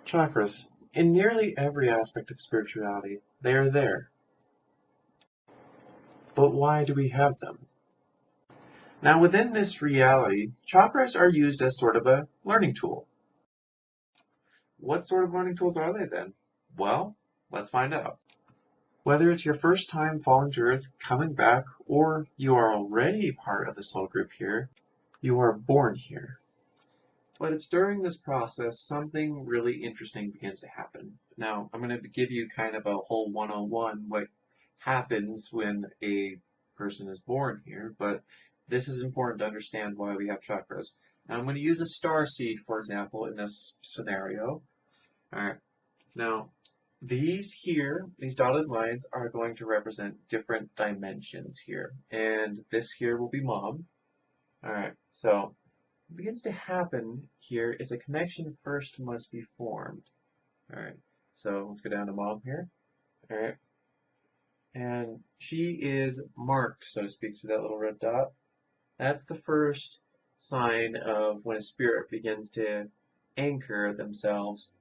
Chakras. In nearly every aspect of spirituality, they are there. But why do we have them? Now, within this reality, chakras are used as sort of a learning tool. What sort of learning tools are they then? Well, let's find out. Whether it's your first time falling to Earth, coming back, or you are already part of the soul group here, you are born here. But it's during this process something really interesting begins to happen. Now, I'm going to give you kind of a whole 101 what happens when a person is born here, but this is important to understand why we have chakras. Now, I'm going to use a star seed, for example, in this scenario. All right. Now, these here, these dotted lines, are going to represent different dimensions here. And this here will be mom. All right. So what begins to happen here is a connection first must be formed. All right. So let's go down to mom here. All right. And she is marked, so to speak, to that little red dot. That's the first sign of when a spirit begins to anchor themselves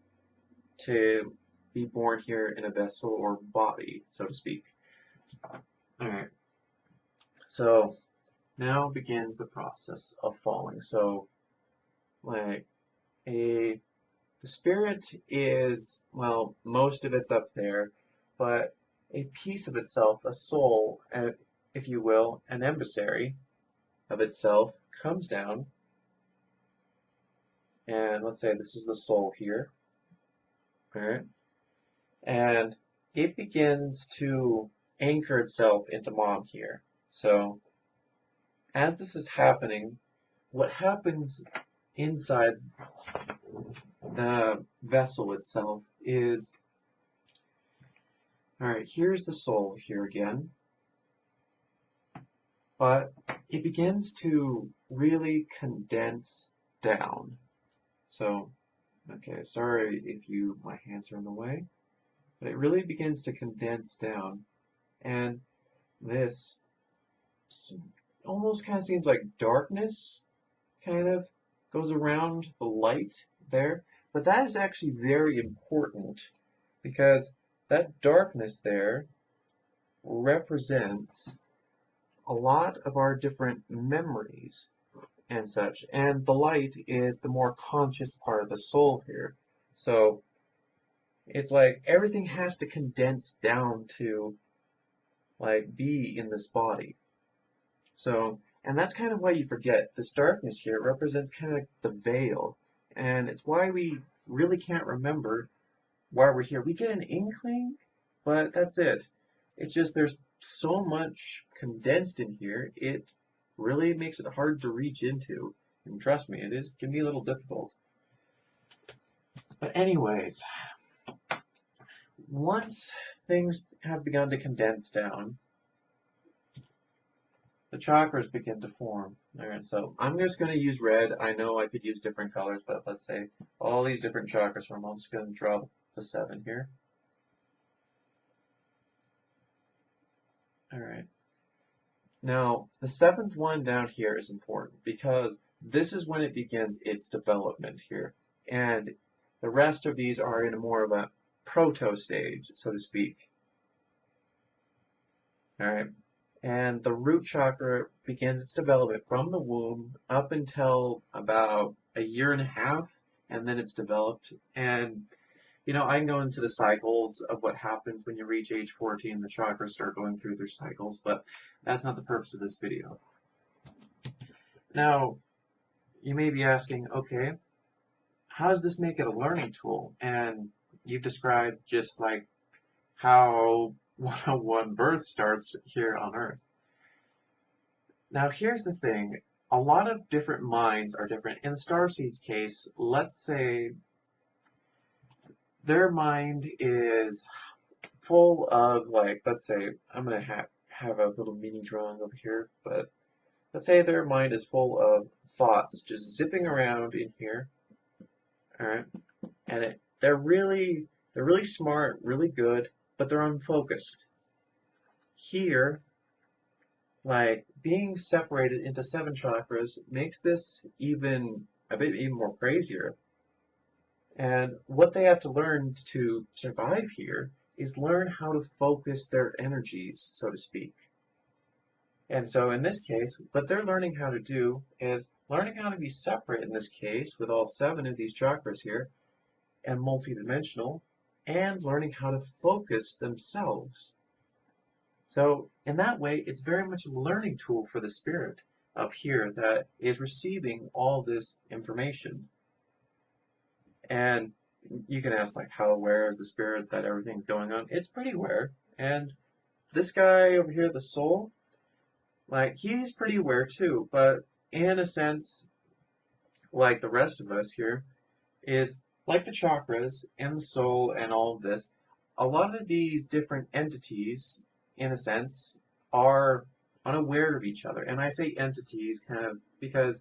to be born here in a vessel or body, so to speak. Alright, so now begins the process of falling. So, like, the spirit is, well, most of it's up there, but a piece of itself, a soul, if you will, an emissary of itself, comes down, and let's say this is the soul here. Alright, and it begins to anchor itself into mom here. So as this is happening, what happens inside the vessel itself is, alright, here's the soul here again, but it begins to really condense down. So, okay, sorry if my hands are in the way, but it really begins to condense down, and this almost kind of seems like darkness kind of goes around the light there, but that is actually very important because that darkness there represents a lot of our different memories and such, and the light is the more conscious part of the soul here. So it's like everything has to condense down to like be in this body. So, and that's kind of why you forget this darkness here represents kind of like the veil, and it's why we really can't remember why we're here. We get an inkling, but that's it. It's just there's so much condensed in here, it really makes it hard to reach into. And trust me, can be a little difficult. But anyways, once things have begun to condense down, the chakras begin to form. Alright, so I'm just going to use red. I know I could use different colors, but let's say all these different chakras form. I'm just going to draw the 7 here. Alright. Now, the 7th one down here is important because this is when it begins its development here. And the rest of these are in more of a proto stage, so to speak. Alright. And the root chakra begins its development from the womb up until about a year and a half, and then it's developed. And, you know, I can go into the cycles of what happens when you reach age 14. The chakras start going through their cycles, but that's not the purpose of this video. Now, you may be asking, okay, how does this make it a learning tool? And you've described just like how 101 birth starts here on Earth. Now here's the thing, a lot of different minds are different. In the starseed's case, let's say their mind is full of, like, let's say, I'm going to have a little mini drawing over here, but let's say their mind is full of thoughts just zipping around in here, alright, and they're really smart, really good, but they're unfocused. Here, like, being separated into 7 chakras makes this even a bit more crazier. And what they have to learn to survive here is learn how to focus their energies, so to speak. And so in this case, what they're learning how to do is learning how to be separate in this case with all 7 of these chakras here and multidimensional, and learning how to focus themselves. So in that way, it's very much a learning tool for the spirit up here that is receiving all this information. And you can ask, like, how aware is the spirit that everything's going on? It's pretty aware. And this guy over here, the soul, like, he's pretty aware too, but in a sense, like the rest of us here, is like the chakras and the soul and all of this, a lot of these different entities, in a sense, are unaware of each other. And I say entities kind of because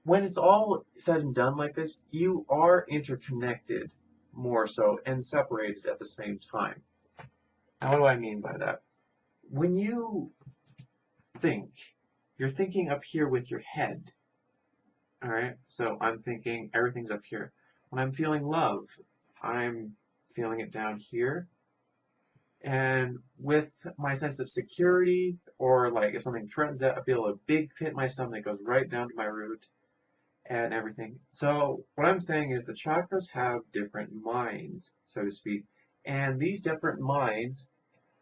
when it's all said and done like this, you are interconnected more so and separated at the same time. Now, what do I mean by that? When you think, you're thinking up here with your head. All right, so I'm thinking everything's up here. When I'm feeling love, I'm feeling it down here. And with my sense of security, or like if something threatens that, I feel a big pit in my stomach that goes right down to my root and everything. So what I'm saying is the chakras have different minds, so to speak. And these different minds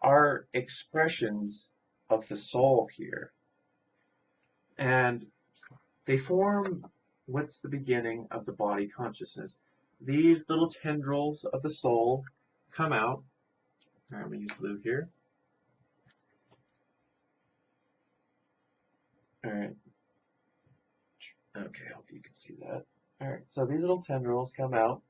are expressions of the soul here. And they form what's the beginning of the body consciousness. These little tendrils of the soul come out. All right, I'm going to use blue here. All right. Okay, I hope you can see that. All right, so these little tendrils come out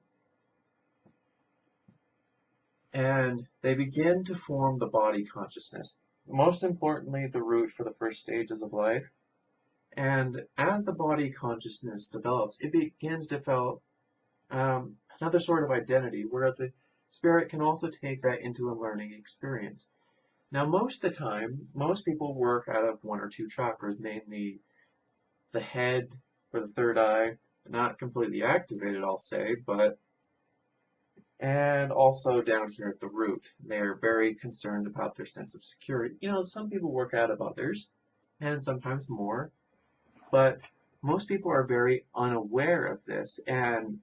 and they begin to form the body consciousness. Most importantly, the root for the first stages of life. And as the body consciousness develops, it begins to develop another sort of identity where the spirit can also take that into a learning experience. Now, most of the time, most people work out of 1 or 2 chakras, mainly the head or the third eye, not completely activated, I'll say, but and also down here at the root. They're very concerned about their sense of security. You know, some people work out of others, and sometimes more, but most people are very unaware of this, and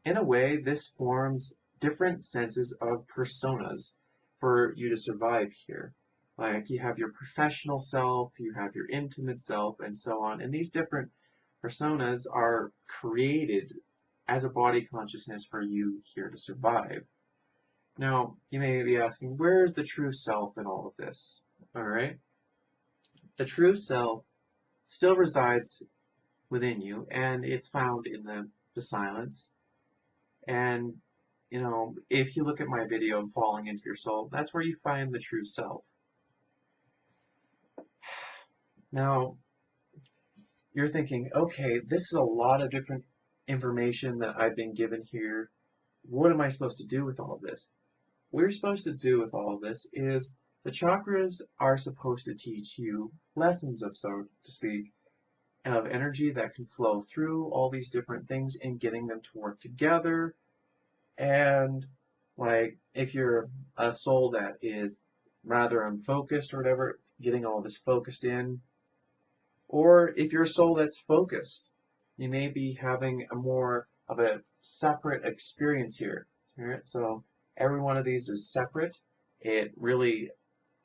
in a way, this forms different senses of personas for you to survive here. Like you have your professional self, you have your intimate self, and so on. And these different personas are created as a body consciousness for you here to survive. Now, you may be asking, where's the true self in all of this? All right? The true self still resides within you, and it's found in the silence. And, you know, if you look at my video of falling into your soul, that's where you find the true self. Now, you're thinking, okay, this is a lot of different information that I've been given here. What am I supposed to do with all of this? What you're supposed to do with all of this is the chakras are supposed to teach you lessons of, so to speak, of energy that can flow through all these different things and getting them to work together. And like if you're a soul that is rather unfocused or whatever, getting all this focused in, or if you're a soul that's focused, you may be having a more of a separate experience here. All right, so every one of these is separate. It really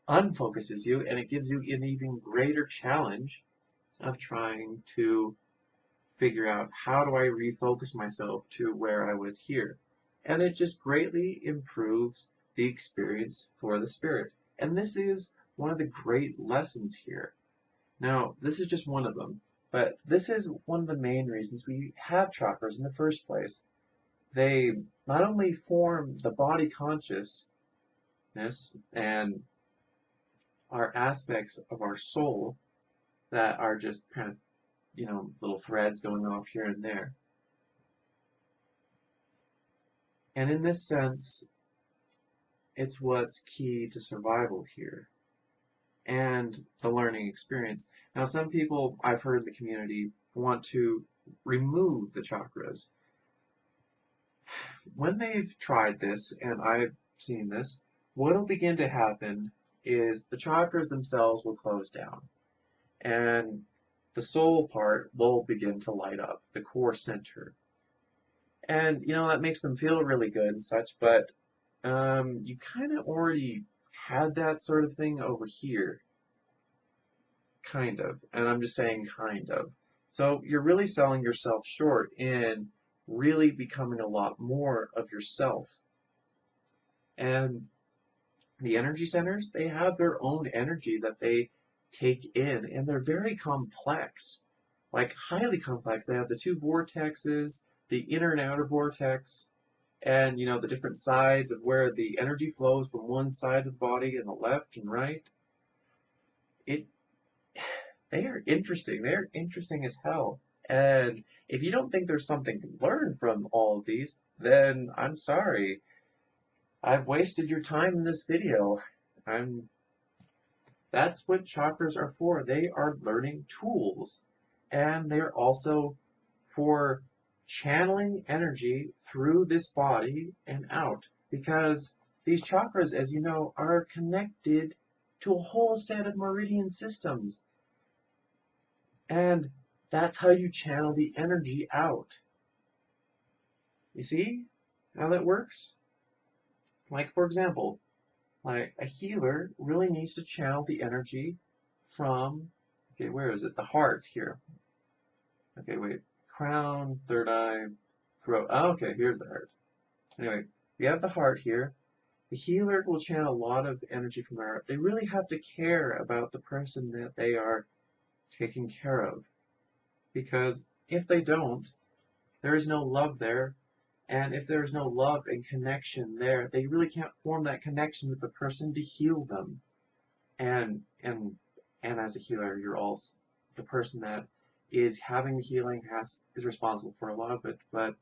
unfocuses you, and it gives you an even greater challenge of trying to figure out how do I refocus myself to where I was here. And it just greatly improves the experience for the spirit. And this is one of the great lessons here. Now, this is just one of them, but this is one of the main reasons we have chakras in the first place. They not only form the body consciousness and are aspects of our soul that are just kind of, you know, little threads going off here and there. And in this sense, it's what's key to survival here and the learning experience. Now, some people I've heard in the community want to remove the chakras. when they've tried this, and I've seen this, what will begin to happen is the chakras themselves will close down, and the soul part will begin to light up, the core center. And, that makes them feel really good and such, but you kind of already had that sort of thing over here. Kind of. And I'm just saying kind of. So you're really selling yourself short in really becoming a lot more of yourself. And the energy centers, they have their own energy that they take in, and they're very complex, like highly complex. They have the two vortexes, the inner and outer vortex, and the different sides of where the energy flows from one side of the body and the left and right. They are interesting. They're interesting as hell. And if you don't think there's something to learn from all of these, then I'm sorry. I've wasted your time in this video. That's what chakras are for. They are learning tools. And they're also for channeling energy through this body and out. Because these chakras, as you know, are connected to a whole set of meridian systems. And that's how you channel the energy out. You see how that works? Like, for example, like a healer really needs to channel the energy from, okay, where is it? The heart here. Okay, wait. Crown, third eye, throat. Oh, okay, here's the heart. Anyway, we have the heart here. The healer will channel a lot of energy from the heart. They really have to care about the person that they are taking care of. Because if they don't, there is no love there. And if there's no love and connection there, they really can't form that connection with the person to heal them. And as a healer, you're also the person that is having the healing is responsible for a lot of it. But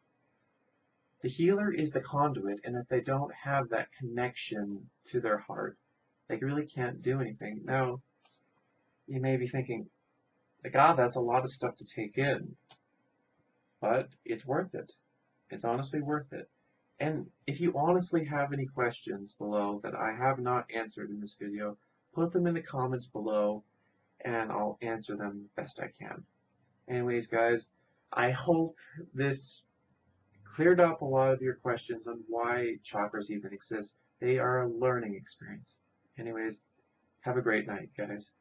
the healer is the conduit, and if they don't have that connection to their heart, they really can't do anything. Now, you may be thinking, God, that's a lot of stuff to take in. But it's worth it. It's honestly worth it. And if you honestly have any questions below that I have not answered in this video, put them in the comments below and I'll answer them best I can. Anyways, guys, I hope this cleared up a lot of your questions on why chakras even exist. They are a learning experience. Anyways, have a great night, guys.